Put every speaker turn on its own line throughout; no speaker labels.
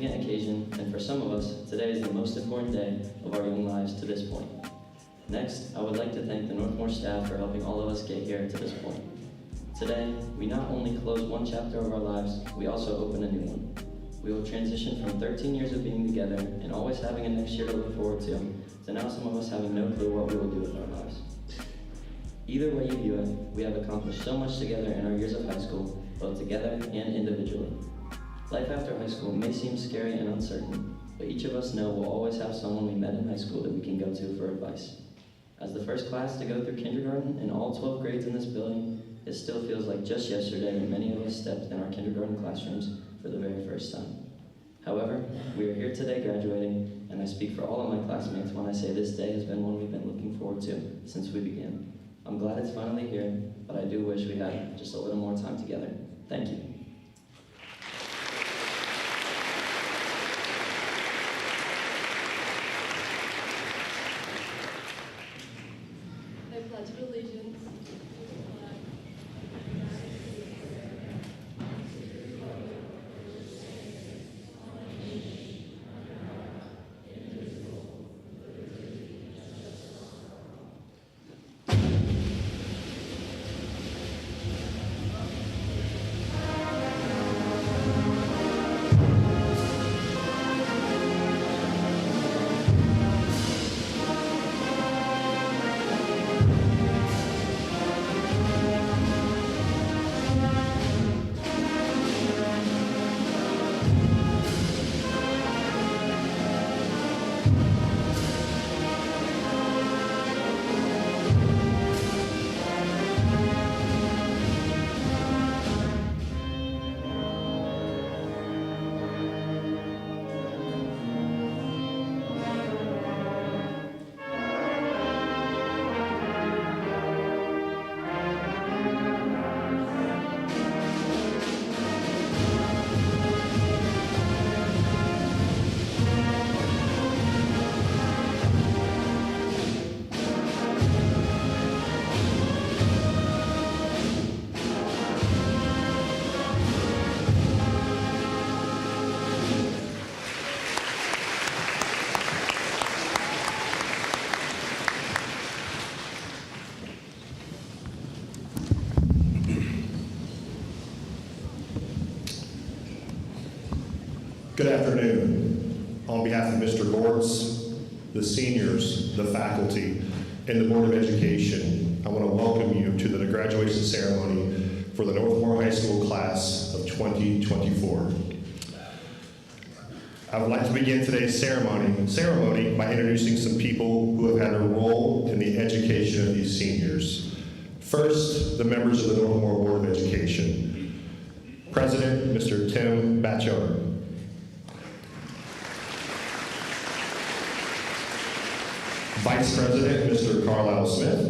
significant occasion, and for some of us, today is the most important day of our young lives to this point. Next, I would like to thank the Northmor staff for helping all of us get here to this point. Today, we not only close one chapter of our lives, we also open a new one. We will transition from 13 years of being together and always having a next year to look forward to now some of us having no clue what we will do with our lives. Either way you view it, we have accomplished so much together in our years of high school, both together and individually. Life after high school may seem scary and uncertain, but each of us know we'll always have someone we met in high school that we can go to for advice. As the first class to go through kindergarten and all 12 grades in this building, it still feels like just yesterday when many of us stepped in our kindergarten classrooms for the very first time. However, we are here today graduating, and I speak for all of my classmates when I say this day has been one we've been looking forward to since we began. I'm glad it's finally here, but I do wish we had just a little more time together. Thank you.
I pledge allegiance to the flag
Good afternoon. On behalf of Mr. Gortz, the seniors, the faculty, and the Board of Education, I want to welcome you to the graduation ceremony for the Northmor High School class of 2024. I would like to begin today's ceremony by introducing some people who have had a role in the education of these seniors. First, the members of the Northmor Board of Education. President, Mr. Tim Batchelor. Vice President, Mr. Carlisle Smith.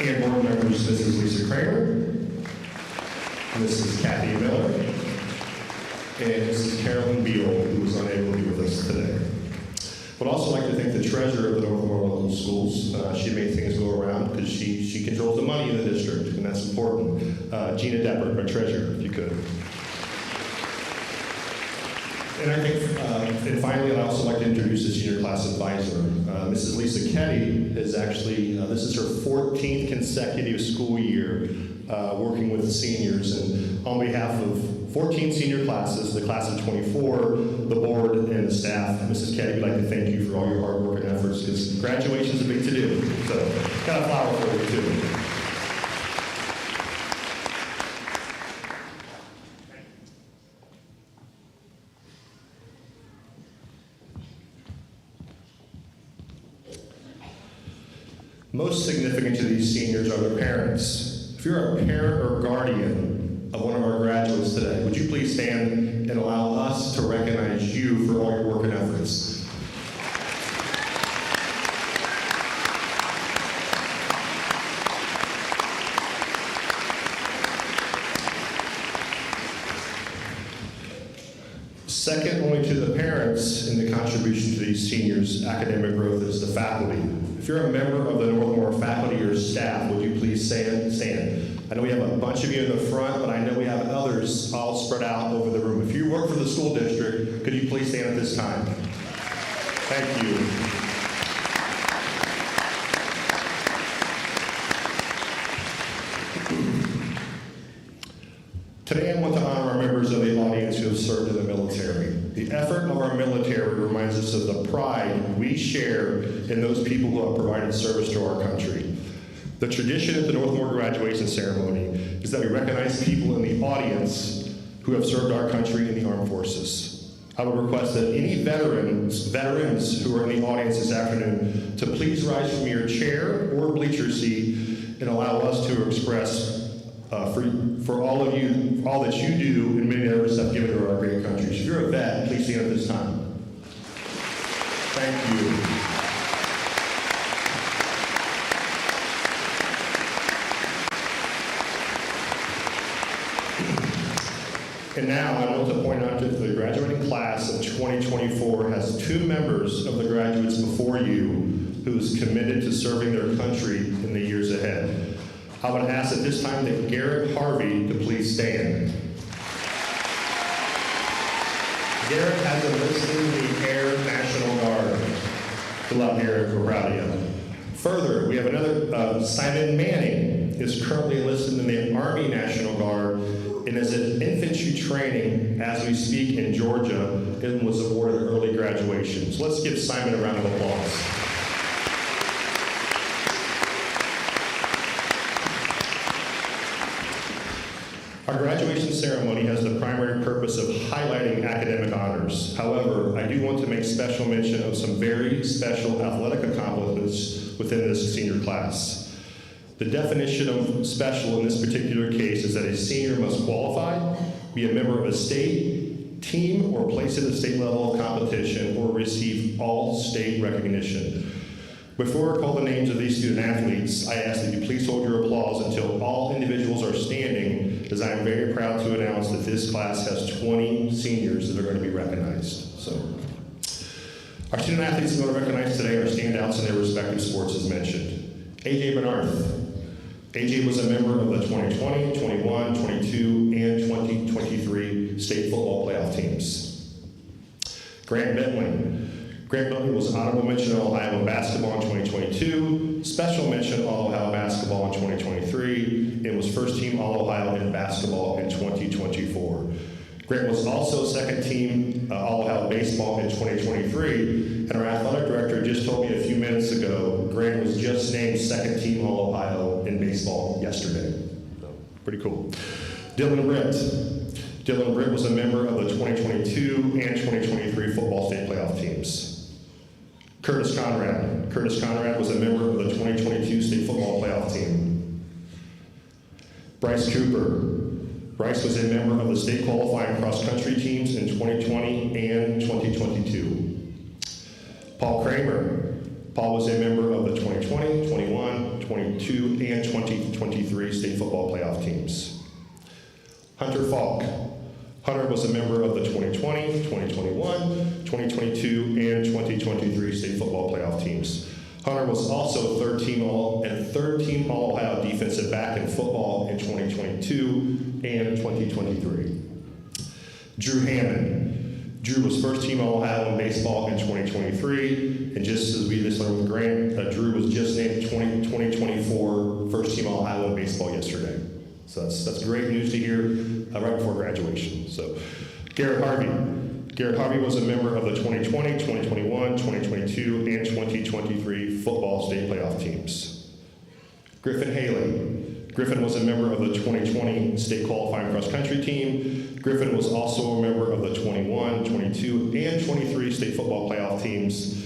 And board members, Mrs. Lisa Kramer, Mrs. Kathy Miller, and Mrs. Carolyn Beal, who was unable to be with us today. Would also like to thank the treasurer of the Northmor Local Schools. She made things go around because she controls the money in the district, and that's important. Gina Deppert, our treasurer, if you could. And I think, and finally, I'd also like to introduce the senior class advisor. Mrs. Lisa Ketty is actually, this is her 14th consecutive school year working with the seniors. And on behalf of 14 senior classes, the class of 24, the board, and the staff, Mrs. Ketty, we'd like to thank you for all your hard work and efforts, because graduation is a big to-do. So, got a flower for you, too. Most significant to these seniors are their parents. If you're a parent or guardian of one of our graduates today, would you please stand and allow us to recognize you for all your work and efforts? Second only to the parents in the contribution to these seniors' academic growth is the faculty. If you're a member of the Northmor faculty or staff, would you please stand? I know we have a bunch of you in the front, but I know we have others all spread out over the room. If you work for the school district, could you please stand at this time? Thank you. Today I want to honor our members of the audience who have served in the military. The effort of our military reminds us of the pride we share in those people who have provided service to our country. The tradition at the Northmor graduation ceremony is that we recognize people in the audience who have served our country in the armed forces. I would request that any veterans who are in the audience this afternoon to please rise from your chair or bleacher seat and allow us to express for all of you, all that you do and many others have given to our great country. So if you're a vet, please stand at this time. Thank you. And now I want to point out that the graduating class of 2024 has two members of the graduates before you who is committed to serving their country in the years ahead. I would ask at this time that Garrett Harvey to please stand. Garrett has enlisted in the Air National Guard. Good luck, Garrett. We're proud of you. Further, we have another, Simon Manning is currently enlisted in the Army National Guard and is in infantry training as we speak in Georgia and was awarded early graduation. So let's give Simon a round of applause. Our graduation ceremony has the primary purpose of highlighting academic honors. However, I do want to make special mention of some very special athletic accomplishments within this senior class. The definition of special in this particular case is that a senior must qualify, be a member of a state, team, or place at the state level of competition, or receive all state recognition. Before I call the names of these student athletes, I ask that you please hold your applause until all individuals are standing, as I am very proud to announce that this class has 20 seniors that are going to be recognized. So, our student athletes that are going to recognize today are standouts in their respective sports as mentioned. AJ Benarth. AJ was a member of the 2020, 21, 22, and 2023 state football playoff teams. Grant Bentley. Grant Bentley was honorable mention All-Ohio basketball in 2022, special mention All-Ohio basketball in 2023, and was first team All-Ohio in basketball in 2024. Grant was also second team All-Ohio baseball in 2023, and our athletic director just told me a few minutes ago, Grant was just named second team All-Ohio in baseball yesterday. So, pretty cool. Dylan Britt. Dylan Britt was a member of the 2022 and 2023 football state playoff teams. Curtis Conrad. Curtis Conrad was a member of the 2022 state football playoff team. Bryce Cooper. Bryce was a member of the state qualifying cross-country teams in 2020 and 2022. Paul Kramer. Paul was a member of the 2020, 21, 22, and 2023 state football playoff teams. Hunter Falk. Hunter was a member of the 2020, 2021, 2022, and 2023 state football playoff teams. Hunter was also third team All-Ohio defensive back in football in 2022 and 2023. Drew Hammond. Drew was first team All-Ohio in baseball in 2023, and just as we just learned with Grant, Drew was just named 2024 first team All-Ohio in baseball yesterday. So that's great news to hear right before graduation. So, Garrett Harvey. Garrett Harvey was a member of the 2020, 2021, 2022, and 2023 football state playoff teams. Griffin Haley. Griffin was a member of the 2020 state qualifying cross-country team. Griffin was also a member of the 21, 22, and 23 state football playoff teams.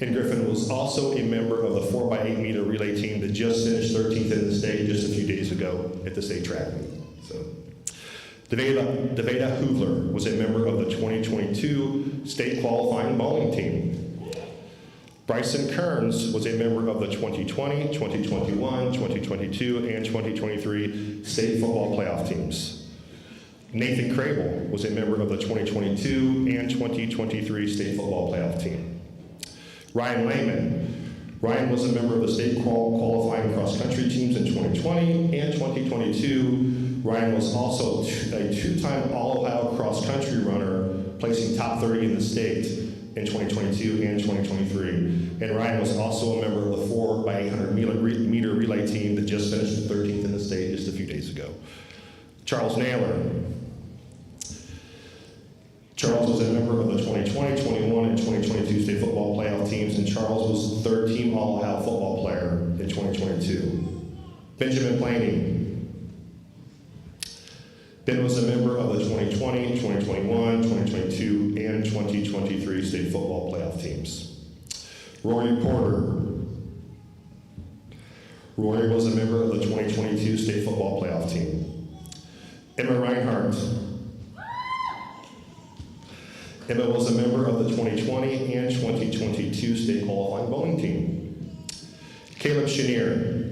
And Griffin was also a member of the 4x8 meter relay team that just finished 13th in the state just a few days ago at the state track meet. So, Deveda Hoovler was a member of the 2022 state qualifying bowling team. Bryson Kearns was a member of the 2020, 2021, 2022, and 2023 state football playoff teams. Nathan Crable was a member of the 2022 and 2023 state football playoff team. Ryan Lehman. Ryan was a member of the state qualifying cross-country teams in 2020 and 2022. Ryan was also a two-time All-Ohio cross-country runner, placing top 30 in the state in 2022 and 2023. And Ryan was also a member of the 4x800 meter relay team that just finished 13th in the state just a few days ago. Charles Naylor. Charles was a member of the 2020, 21, and 2022 state football playoff teams, and Charles was the third team All-Ohio football player in 2022. Benjamin Planey. Ben was a member of the 2020, 2021, 2022, and 2023 state football playoff teams. Rory Porter. Rory was a member of the 2022 state football playoff team. Emma Reinhardt. Emma was a member of the 2020 and 2022 state qualifying bowling team. Caleb Chenier.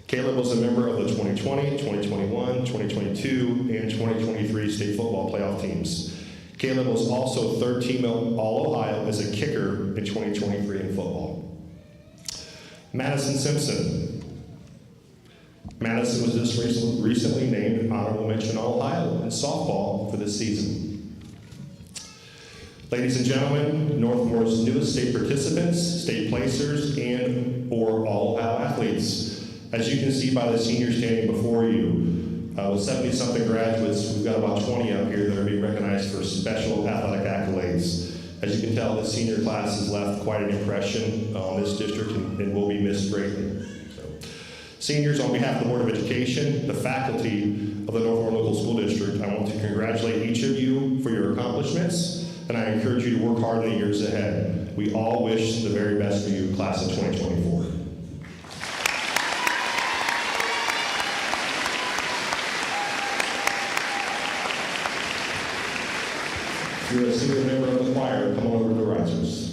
Caleb was a member of the 2020, 2021, 2022, and 2023 state football playoff teams. Caleb was also third team All-Ohio as a kicker in 2023 in football. Madison Simpson. Madison was just recently named Honorable Mention All-Ohio in softball for this season. Ladies and gentlemen, Northmor's newest state participants, state placers, and/or All-Ohio athletes. As you can see by the seniors standing before you, with 70-something graduates, we've got about 20 up here that are being recognized for special athletic accolades. As you can tell, the senior class has left quite an impression on this district and will be missed greatly. Seniors, on behalf of the Board of Education, the faculty of the Northmor Local School District, I want to congratulate each of you for your accomplishments, and I encourage you to work hard in the years ahead. We all wish the very best for you, class of 2024. If you're a senior member of the choir, come on over to the risers.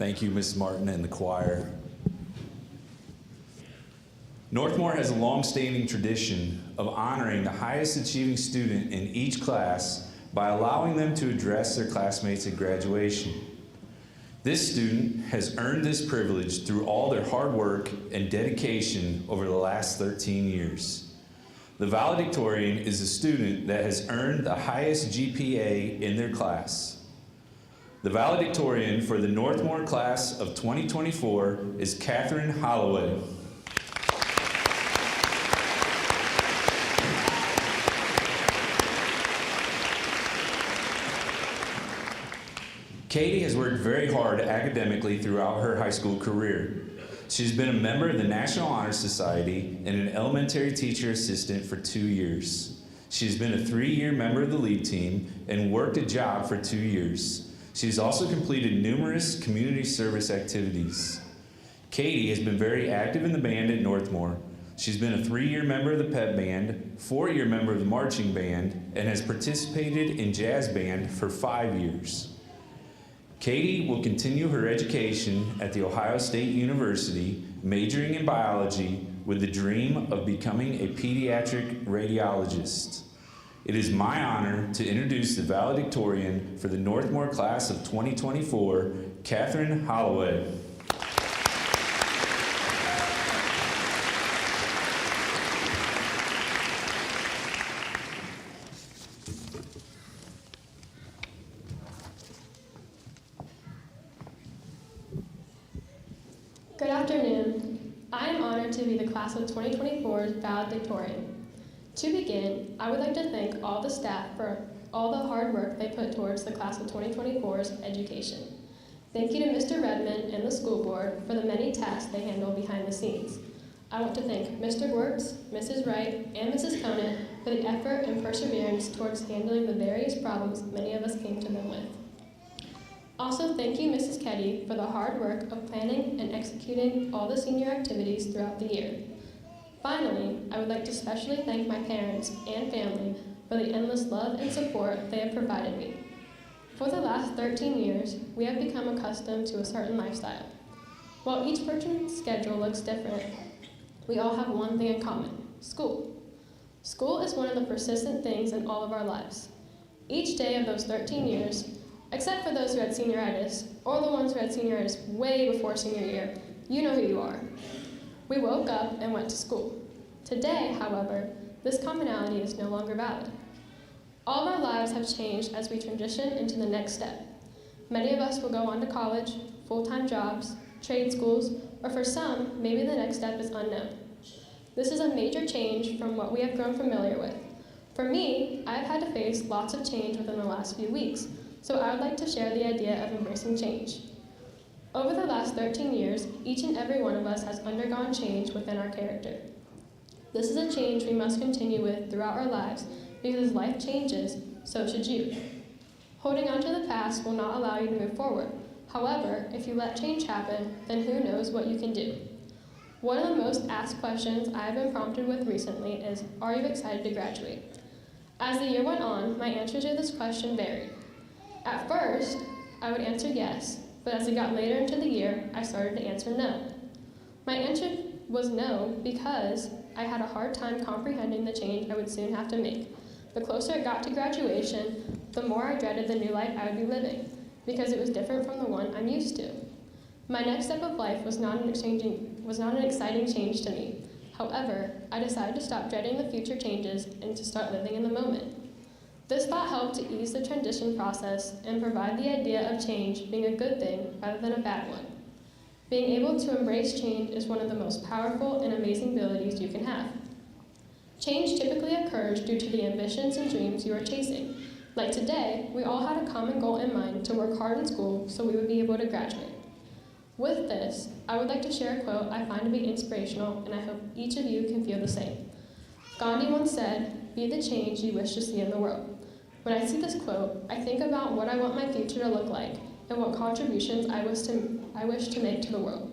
Thank you, Ms. Martin and the choir. Northmor has a long-standing tradition of honoring the highest achieving student in each class by allowing them to address their classmates at graduation. This student has earned this privilege through all their hard work and dedication over the last 13 years. The valedictorian is a student that has earned the highest GPA in their class. The valedictorian for the Northmor class of 2024 is Catherine Holloway. Katie has worked very hard academically throughout her high school career. She's been a member of the National Honor Society and an elementary teacher assistant for 2 years. She's been a 3-year member of the lead team and worked a job for 2 years. She's also completed numerous community service activities. Katie has been very active in the band at Northmor. She's been a 3-year member of the pep band, 4-year member of the marching band, and has participated in jazz band for 5 years. Katie will continue her education at The Ohio State University, majoring in biology with the dream of becoming a pediatric radiologist. It is my honor to introduce the valedictorian for the Northmor class of 2024, Catherine Holloway.
Good afternoon. I am honored to be the class of 2024's valedictorian. To begin, I would like to thank all the staff for all the hard work they put towards the class of 2024's education. Thank you to Mr. Redmond and the school board for the many tasks they handle behind the scenes. I want to thank Mr. Wertz, Mrs. Wright, and Mrs. Conant for the effort and perseverance towards handling the various problems many of us came to them with. Also, thank you, Mrs. Keddy, for the hard work of planning and executing all the senior activities throughout the year. Finally, I would like to especially thank my parents and family for the endless love and support they have provided me. For the last 13 years, we have become accustomed to a certain lifestyle. While each person's schedule looks different, we all have one thing in common: school. School is one of the persistent things in all of our lives. Each day of those 13 years, except for those who had senioritis, or the ones who had senioritis way before senior year, you know who you are. We woke up and went to school. Today, however, this commonality is no longer valid. All of our lives have changed as we transition into the next step. Many of us will go on to college, full-time jobs, trade schools, or for some, maybe the next step is unknown. This is a major change from what we have grown familiar with. For me, I've had to face lots of change within the last few weeks, so I would like to share the idea of embracing change. Over the last 13 years, each and every one of us has undergone change within our character. This is a change we must continue with throughout our lives, because as life changes, so should you. Holding on to the past will not allow you to move forward. However, if you let change happen, then who knows what you can do. One of the most asked questions I have been prompted with recently is, are you excited to graduate? As the year went on, my answer to this question varied. At first, I would answer yes, but as it got later into the year, I started to answer no. My answer was no because I had a hard time comprehending the change I would soon have to make. The closer it got to graduation, the more I dreaded the new life I would be living, because it was different from the one I'm used to. My next step of life was not an exciting change to me. However, I decided to stop dreading the future changes and to start living in the moment. This thought helped to ease the transition process and provide the idea of change being a good thing rather than a bad one. Being able to embrace change is one of the most powerful and amazing abilities you can have. Change typically occurs due to the ambitions and dreams you are chasing. Like today, we all had a common goal in mind to work hard in school so we would be able to graduate. With this, I would like to share a quote I find to be inspirational, and I hope each of you can feel the same. Gandhi once said, "Be the change you wish to see in the world." When I see this quote, I think about what I want my future to look like and what contributions I wish to make to the world.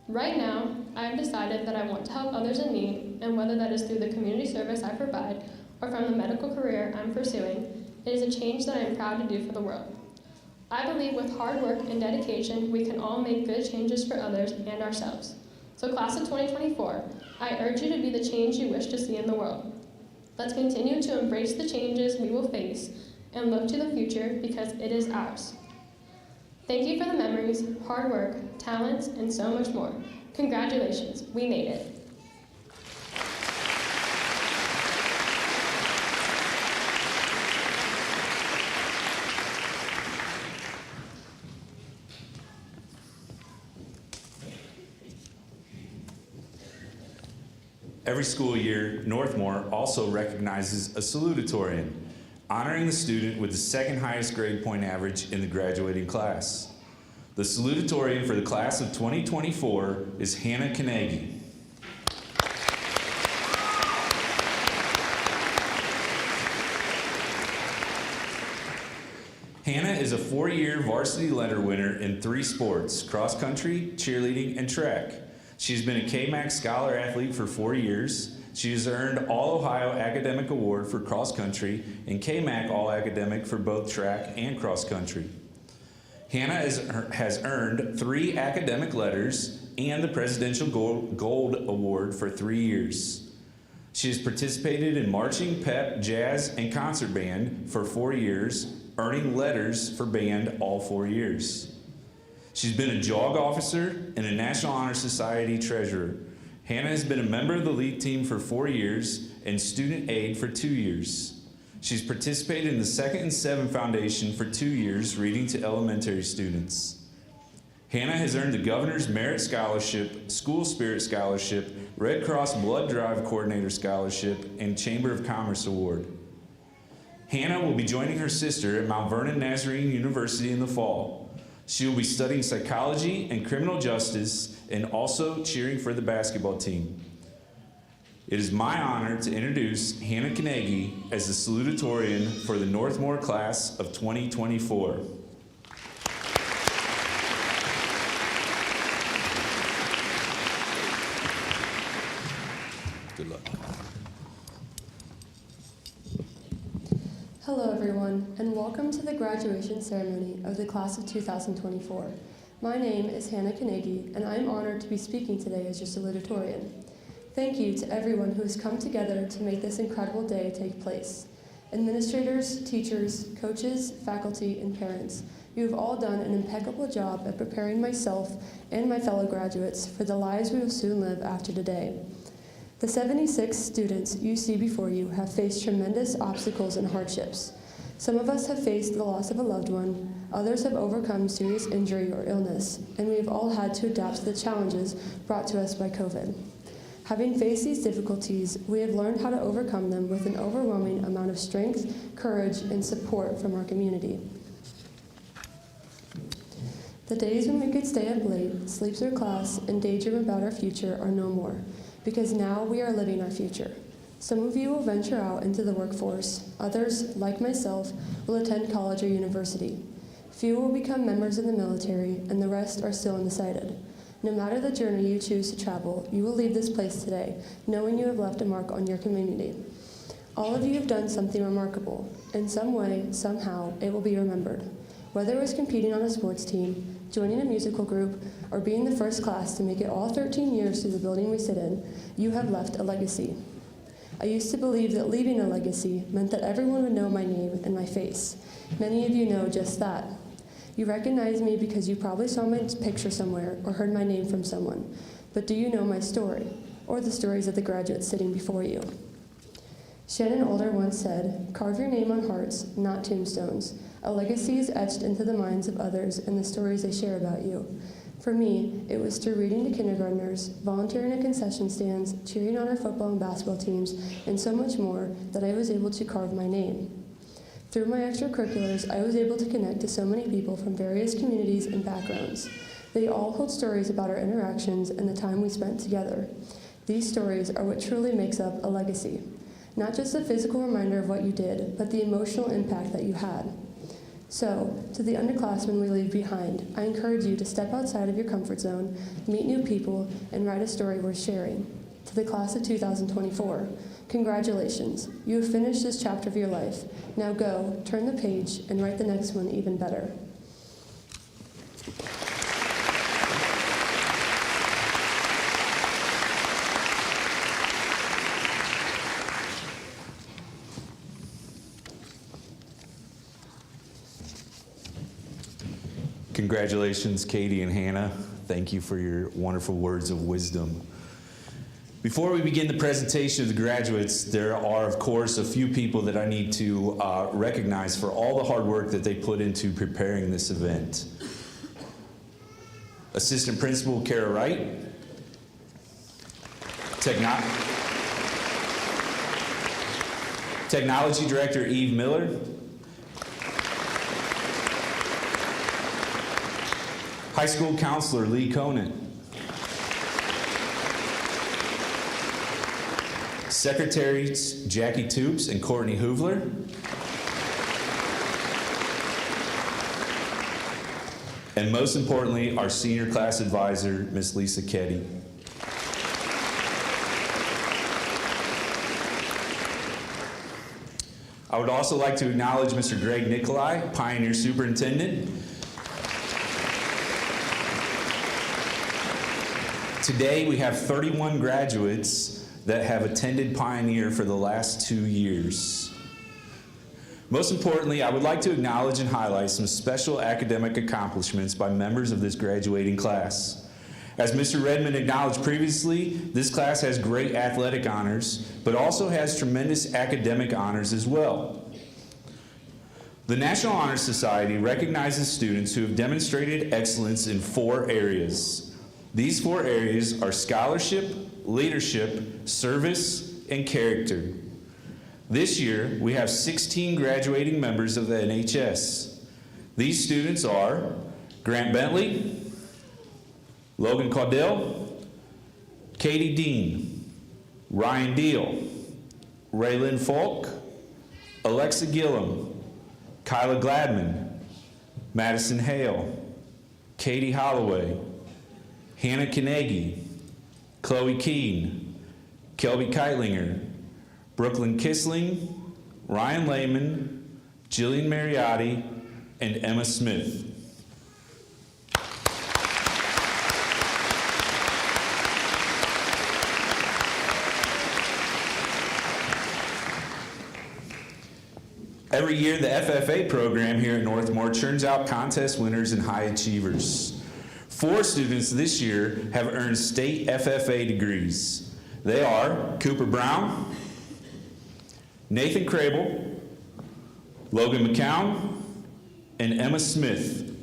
Right now, I have decided that I want to help others in need, and whether that is through the community service I provide or from the medical career I'm pursuing, it is a change that I am proud to do for the world. I believe with hard work and dedication, we can all make good changes for others and ourselves. So class of 2024, I urge you to be the change you wish to see in the world. Let's continue to embrace the changes we will face and look to the future because it is ours. Thank you for the memories, hard work, talents, and so much more. Congratulations, we made it.
Every school year, Northmor also recognizes a salutatorian, honoring the student with the second highest grade point average in the graduating class. The salutatorian for the class of 2024 is Hannah Kanegi. Hannah is a 4-year varsity letter winner in 3 sports: cross country, cheerleading, and track. She's been a KMAC Scholar Athlete for 4 years. She has earned All-Ohio Academic Award for cross country and KMAC All-Academic for both track and cross country. Hannah has earned 3 academic letters and the Presidential Gold Award for 3 years. She has participated in marching, pep, jazz, and concert band for 4 years, earning letters for band all 4 years. She's been a JOG officer and a National Honor Society treasurer. Hannah has been a member of the lead team for 4 years and student aide for 2 years. She's participated in the 2nd and 7 Foundation for 2 years, reading to elementary students. Hannah has earned the Governor's Merit Scholarship, School Spirit Scholarship, Red Cross Blood Drive Coordinator Scholarship, and Chamber of Commerce Award. Hannah will be joining her sister at Mount Vernon Nazarene University in the fall. She will be studying psychology and criminal justice and also cheering for the basketball team. It is my honor to introduce Hannah Kanegi as the salutatorian for the Northmor class of 2024. Good luck.
Hello everyone, and welcome to the graduation ceremony of the class of 2024. My name is Hannah Kanegi, and I'm honored to be speaking today as your salutatorian. Thank you to everyone who has come together to make this incredible day take place. Administrators, teachers, coaches, faculty, and parents, you have all done an impeccable job at preparing myself and my fellow graduates for the lives we will soon live after today. The 76 students you see before you have faced tremendous obstacles and hardships. Some of us have faced the loss of a loved one, others have overcome serious injury or illness, and we have all had to adapt to the challenges brought to us by COVID. Having faced these difficulties, we have learned how to overcome them with an overwhelming amount of strength, courage, and support from our community. The days when we could stay up late, sleep through class, and daydream about our future are no more, because now we are living our future. Some of you will venture out into the workforce. Others, like myself, will attend college or university. Few will become members of the military, and the rest are still undecided. No matter the journey you choose to travel, you will leave this place today, knowing you have left a mark on your community. All of you have done something remarkable. In some way, somehow, it will be remembered. Whether it was competing on a sports team, joining a musical group, or being the first class to make it all 13 years through the building we sit in, you have left a legacy. I used to believe that leaving a legacy meant that everyone would know my name and my face. Many of you know just that. You recognize me because you probably saw my picture somewhere or heard my name from someone. But do you know my story, or the stories of the graduates sitting before you? Shannon Older once said, "Carve your name on hearts, not tombstones. A legacy is etched into the minds of others and the stories they share about you." For me, it was through reading to kindergartners, volunteering at concession stands, cheering on our football and basketball teams, and so much more that I was able to carve my name. Through my extracurriculars, I was able to connect to so many people from various communities and backgrounds. They all hold stories about our interactions and the time we spent together. These stories are what truly makes up a legacy. Not just a physical reminder of what you did, but the emotional impact that you had. So, to the underclassmen we leave behind, I encourage you to step outside of your comfort zone, meet new people, and write a story worth sharing. To the class of 2024, congratulations. You have finished this chapter of your life. Now go, turn the page, and write the next one even better.
Congratulations, Katie and Hannah. Thank you for your wonderful words of wisdom. Before we begin the presentation of the graduates, there are, of course, a few people that I need to recognize for all the hard work that they put into preparing this event. Assistant Principal Kara Wright, Technology Director Eve Miller, High School Counselor Lee Conant, Secretaries Jackie Toops and Courtney Hoovler, and most importantly, our senior class advisor, Miss Lisa Ketty. I would also like to acknowledge Mr. Greg Nicolai, Pioneer Superintendent. Today we have 31 graduates that have attended Pioneer for the last 2 years. Most importantly, I would like to acknowledge and highlight some special academic accomplishments by members of this graduating class. As Mr. Redmond acknowledged previously, this class has great athletic honors, but also has tremendous academic honors as well. The National Honor Society recognizes students who have demonstrated excellence in 4 areas. These 4 areas are scholarship, leadership, service, and character. This year, we have 16 graduating members of the NHS. These students are Grant Bentley, Logan Caudill, Katie Dean, Ryan Deal, Raylyn Falk, Alexa Gillum, Kyla Gladman, Madison Hale, Katie Holloway, Hannah Kanegi, Chloe Keene, Kelby Keitlinger, Brooklyn Kissling, Ryan Lehman, Jillian Mariotti, and Emma Smith. Every year, the FFA program here at Northmor churns out contest winners and high achievers. 4 students this year have earned state FFA degrees. They are Cooper Brown, Nathan Crable, Logan McCown, and Emma Smith.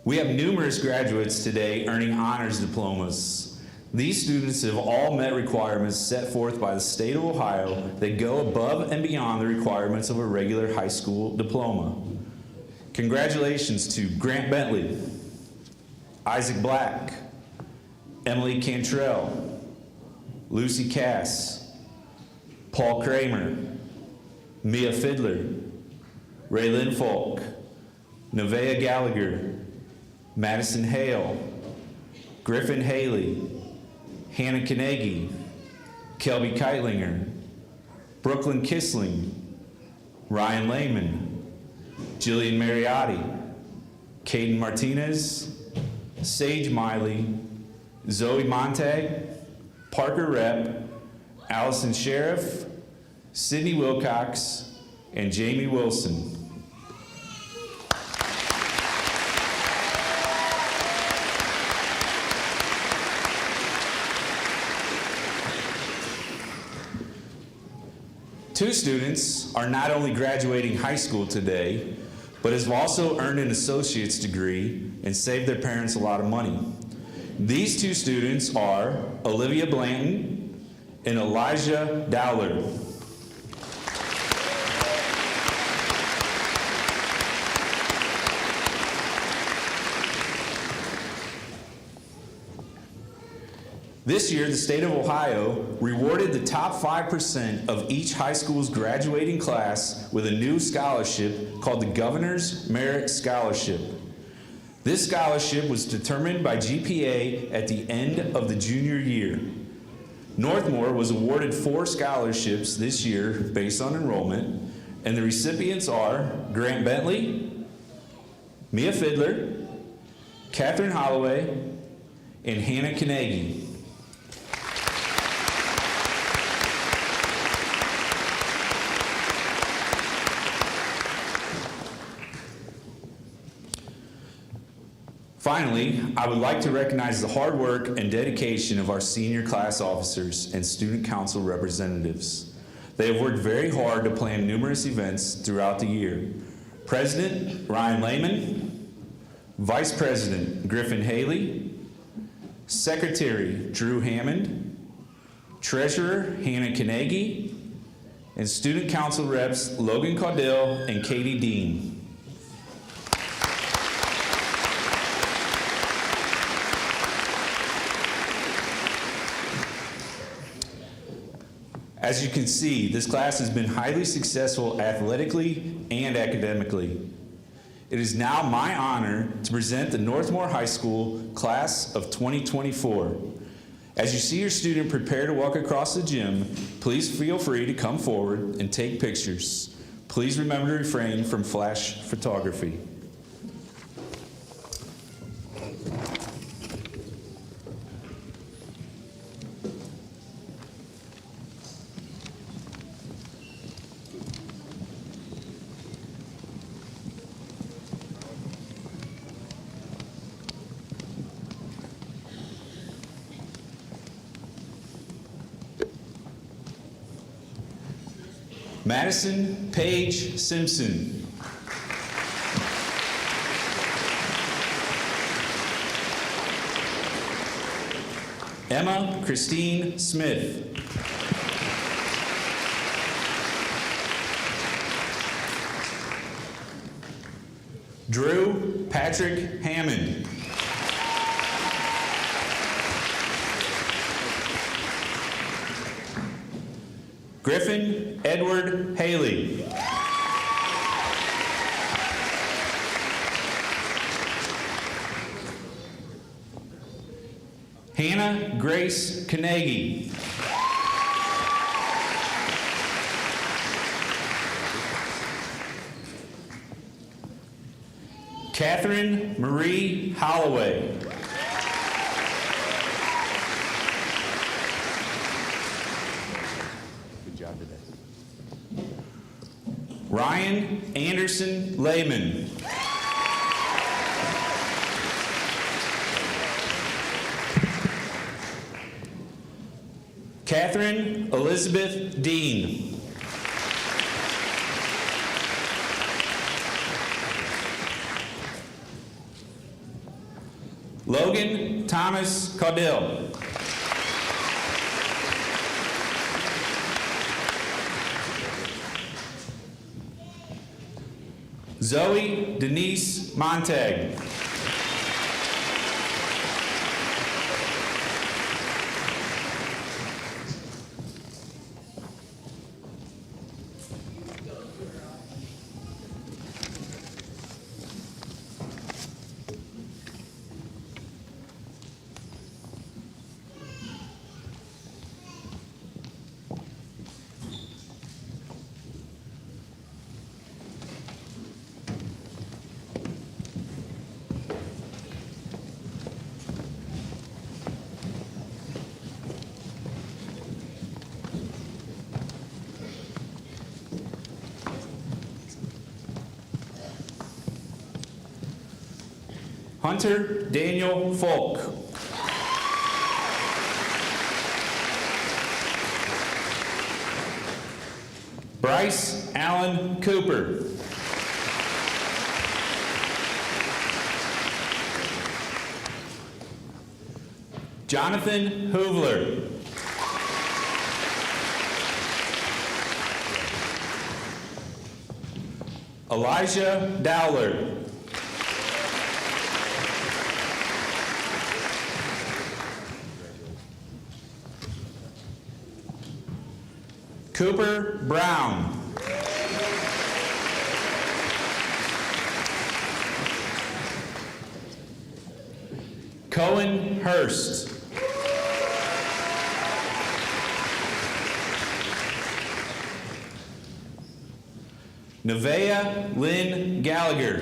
We have numerous graduates today earning honors diplomas. These students have all met requirements set forth by the state of Ohio that go above and beyond the requirements of a regular high school diploma. Congratulations to Grant Bentley, Isaac Black, Emily Cantrell, Lucy Cass, Paul Kramer, Mia Fiddler, Raylyn Falk, Nevaeh Gallagher, Madison Hale, Griffin Haley, Hannah Kanegi, Kelby Keitlinger, Brooklyn Kissling, Ryan Lehman, Jillian Mariotti, Caden Martinez, Sage Miley, Zoe Montag, Parker Rep, Allison Sheriff, Sydney Wilcox, and Jamie Wilson. Two students are not only graduating high school today, but have also earned an associate's degree and saved their parents a lot of money. These 2 students are Olivia Blanton and Elijah Dowler. This year, the state of Ohio rewarded the top 5% of each high school's graduating class with a new scholarship called the Governor's Merit Scholarship. This scholarship was determined by GPA at the end of the junior year. Northmor was awarded 4 scholarships this year based on enrollment, and the recipients are Grant Bentley, Mia Fiddler, Catherine Holloway, and Hannah Kanegi. Finally, I would like to recognize the hard work and dedication of our senior class officers and student council representatives. They have worked very hard to plan numerous events throughout the year. President Ryan Lehman, Vice President Griffin Haley, Secretary Drew Hammond, Treasurer Hannah Kanegi, and Student Council Reps Logan Caudill and Katie Dean. As you can see, this class has been highly successful athletically and academically. It is now my honor to present the Northmor High School Class of 2024. As you see your student prepare to walk across the gym, please feel free to come forward and take pictures. Please remember to refrain from flash photography. Madison Paige Simpson. Emma Christine Smith. Drew Patrick Hammond. Griffin Edward Haley. Hannah Grace Kanegi. Catherine Marie Holloway. Ryan Anderson Lehman. Catherine Elizabeth Dean. Logan Thomas Caudill. Zoe Denise Montag. Hunter Daniel Folk. Bryce Allen Cooper. Jonathan Hoovler. Elijah Dowler. Cooper Brown. Cohen Hurst. Nevaeh Lynn Gallagher.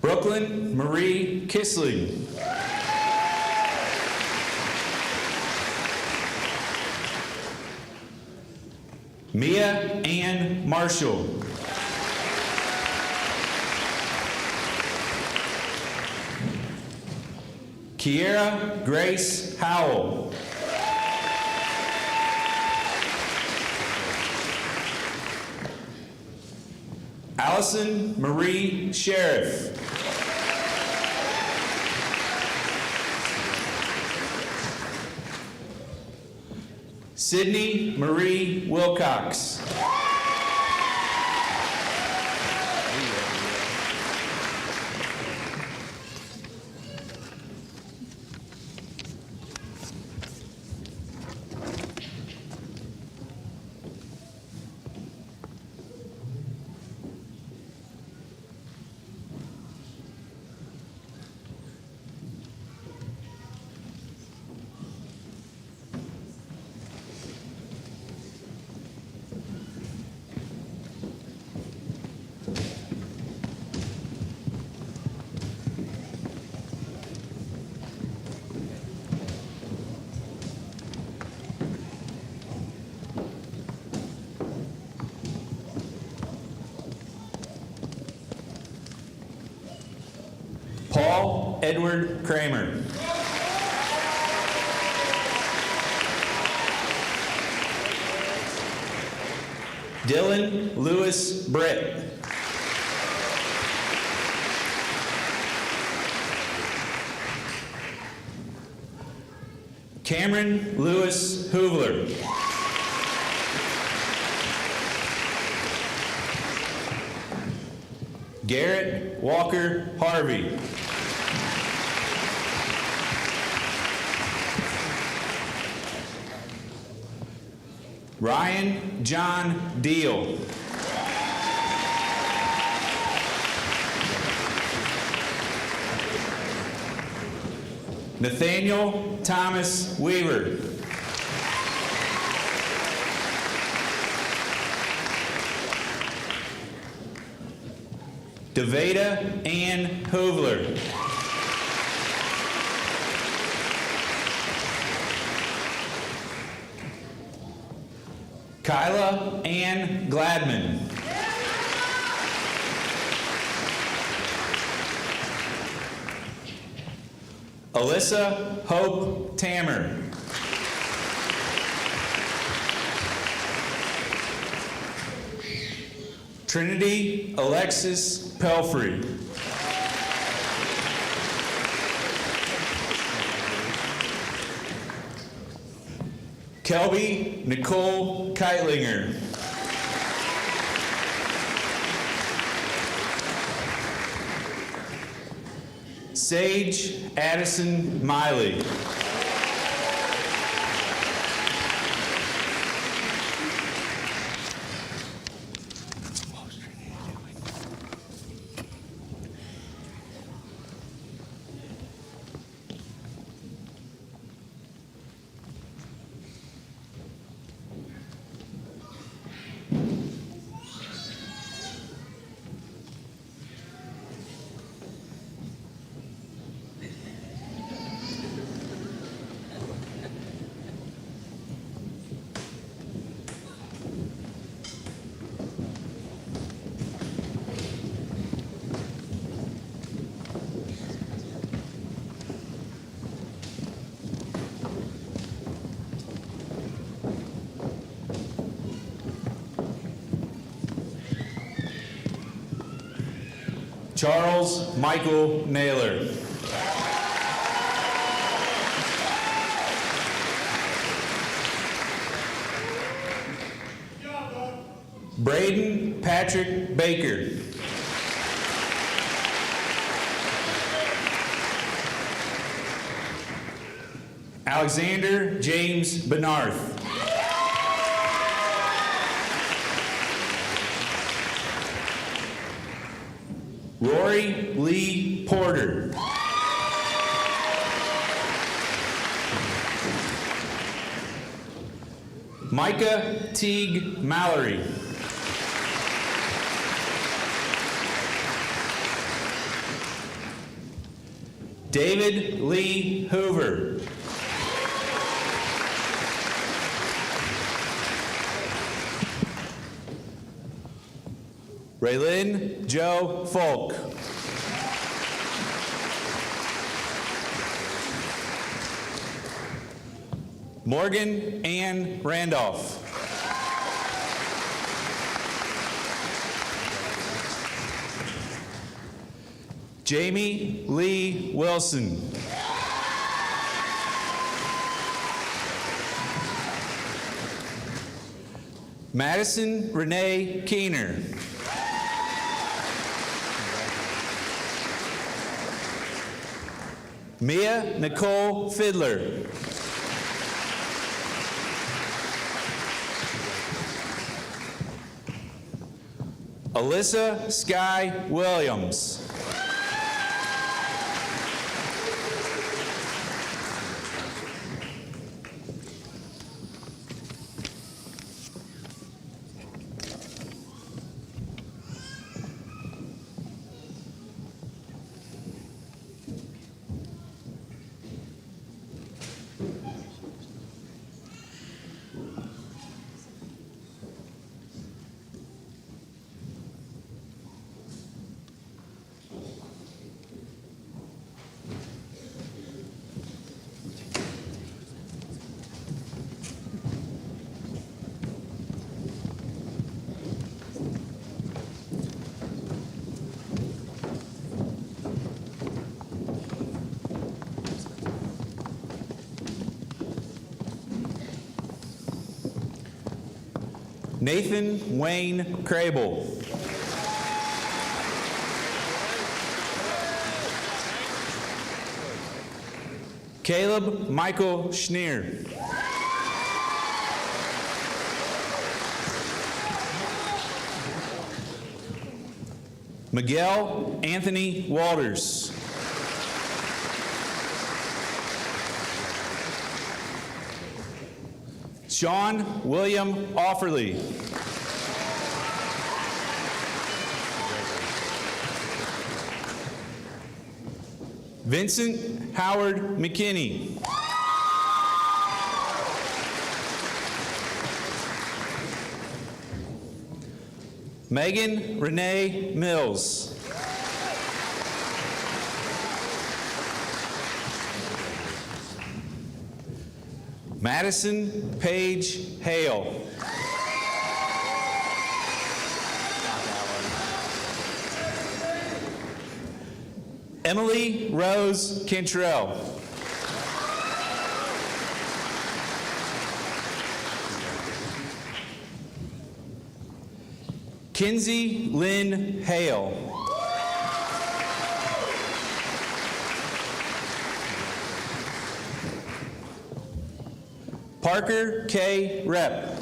Brooklyn Marie Kissling. Mia Ann Marshall. Kiera Grace Howell. Allison Marie Sheriff. Sydney Marie Wilcox. Paul Edward Kramer. Dylan Lewis Britt. Cameron Lewis Hoovler. Garrett Walker Harvey. Ryan John Deal. Nathaniel Thomas Weaver. Deveda Ann Hoovler. Kyla Ann Gladman. Alyssa Hope Tammer. Trinity Alexis Pelfrey. Kelby Nicole Keitlinger. Sage Addison Miley. Charles Michael Naylor. Braden Patrick Baker. Alexander James Benarth. Rory Lee Porter. Micah Teague Mallory. David Lee Hoover. Raylyn Joe Folk. Morgan Ann Randolph. Jamie Lee Wilson. Madison Renee Keener. Mia Nicole Fiddler. Alyssa Sky Williams. Nathan Wayne Crable. Caleb Michael Schneer. Miguel Anthony Walters. Sean William Offerly. Vincent Howard McKinney. Megan Renee Mills. Madison Paige Hale. Emily Rose Cantrell. Kinsey Lynn Hale. Parker K. Rep.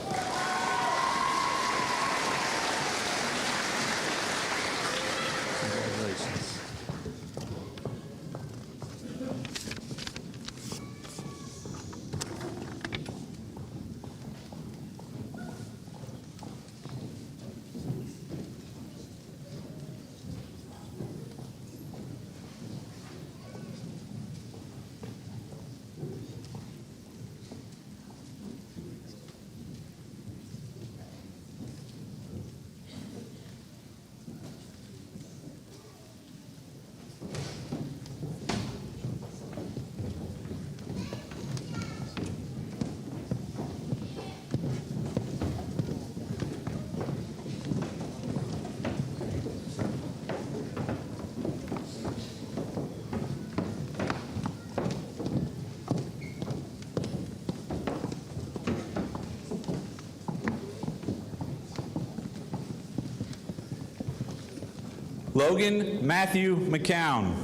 Logan Matthew McCown.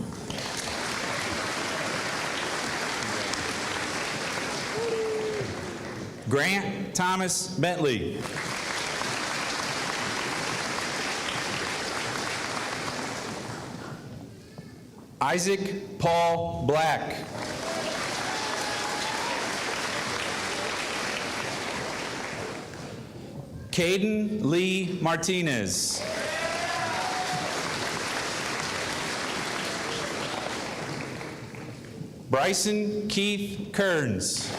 Grant Thomas Bentley. Isaac Paul Black. Caden Lee Martinez. Bryson Keith Kearns.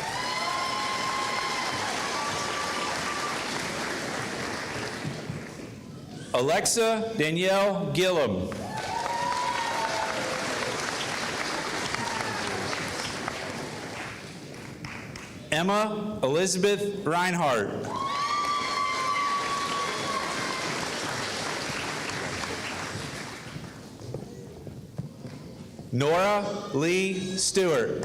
Alexa Danielle Gillum. Emma Elizabeth Reinhardt. Nora Lee Stewart.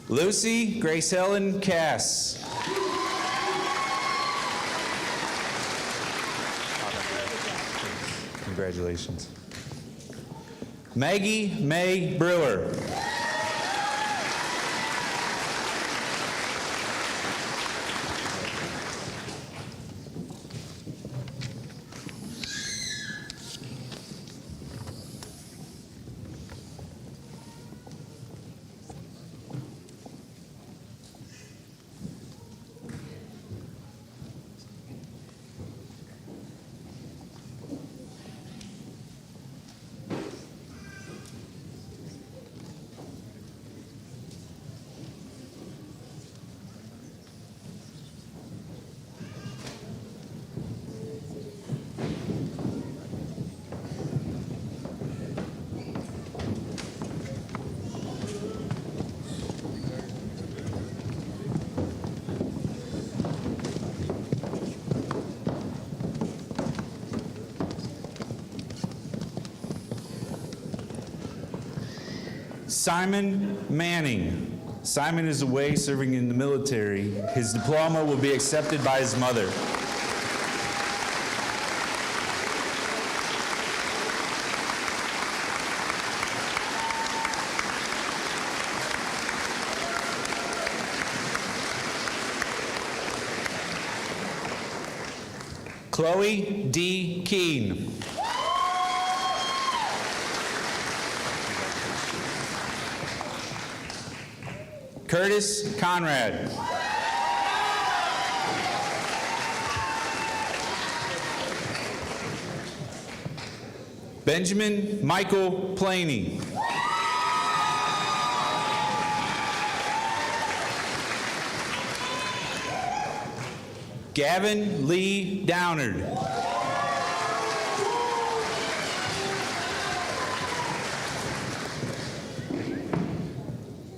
Lucy Grace Helen Cass. Congratulations. Maggie May Brewer. Simon Manning. Simon is away serving in the military. His diploma will be accepted by his mother. Chloe D. Keene. Curtis Conrad. Benjamin Michael Planey. Gavin Lee Downard.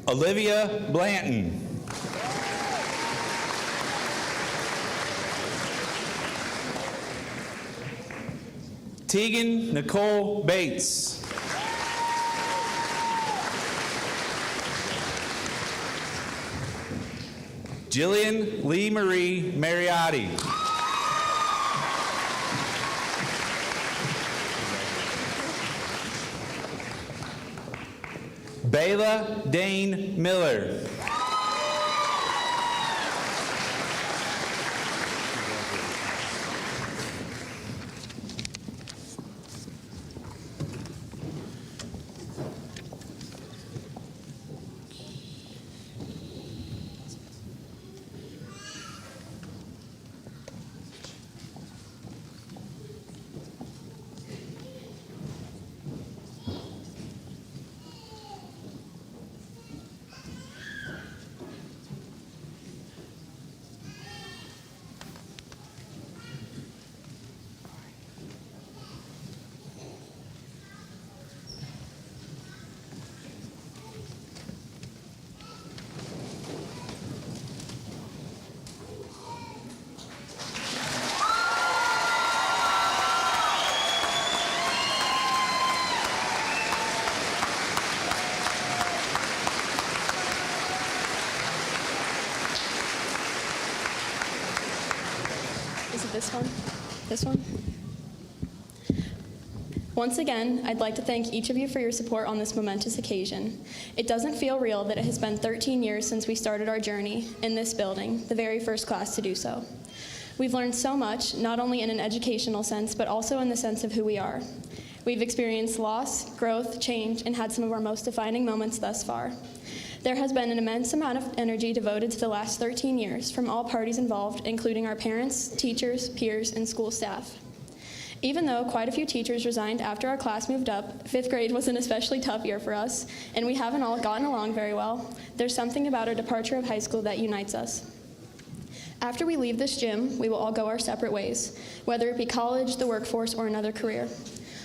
Olivia Blanton. Tegan Nicole Bates. Jillian Lee Marie Mariotti. Bayla Dane Miller.
Is it this one? This one? Once again, I'd like to thank each of you for your support on this momentous occasion. It doesn't feel real that it has been 13 years since we started our journey in this building, the very first class to do so. We've learned so much, not only in an educational sense, but also in the sense of who we are. We've experienced loss, growth, change, and had some of our most defining moments thus far. There has been an immense amount of energy devoted to the last 13 years from all parties involved, including our parents, teachers, peers, and school staff.
Even though quite a few teachers resigned after our class moved up, 5th grade was an especially tough year for us, and we haven't all gotten along very well. There's something about our departure of high school that unites us. After we leave this gym, we will all go our separate ways, whether it be college, the workforce, or another career.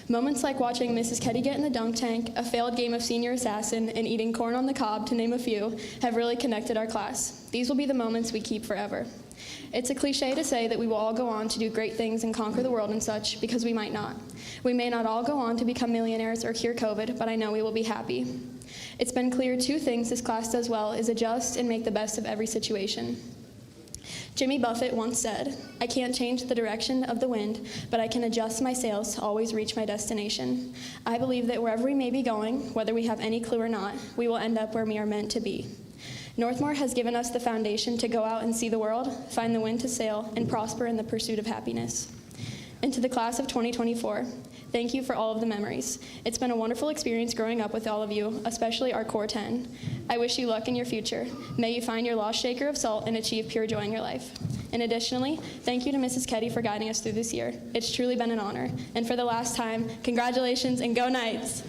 Moments like watching Mrs. Ketty get in the dunk tank, a failed game of Senior Assassin, and eating corn on the cob, to name a few, have really connected our class. These will be the moments we keep forever. It's a cliche to say that we will all go on to do great things and conquer the world and such, because we might not. We may not all go on to become millionaires or cure COVID, but I know we will be happy. It's been clear 2 things this class does well is adjust and make the best of every situation. Jimmy Buffett once said, "I can't change the direction of the wind, but I can adjust my sails to always reach my destination." I believe that wherever we may be going, whether we have any clue or not, we will end up where we are meant to be. Northmor has given us the foundation to go out and see the world, find the wind to sail, and prosper in the pursuit of happiness. And to the class of 2024, thank you for all of the memories. It's been a wonderful experience growing up with all of you, especially our core 10. I wish you luck in your future. May you find your lost shaker of salt and achieve pure joy in your life. And additionally, thank you to Mrs. Ketty for guiding us through this year. It's truly been an honor. And for the last time, congratulations and go Knights!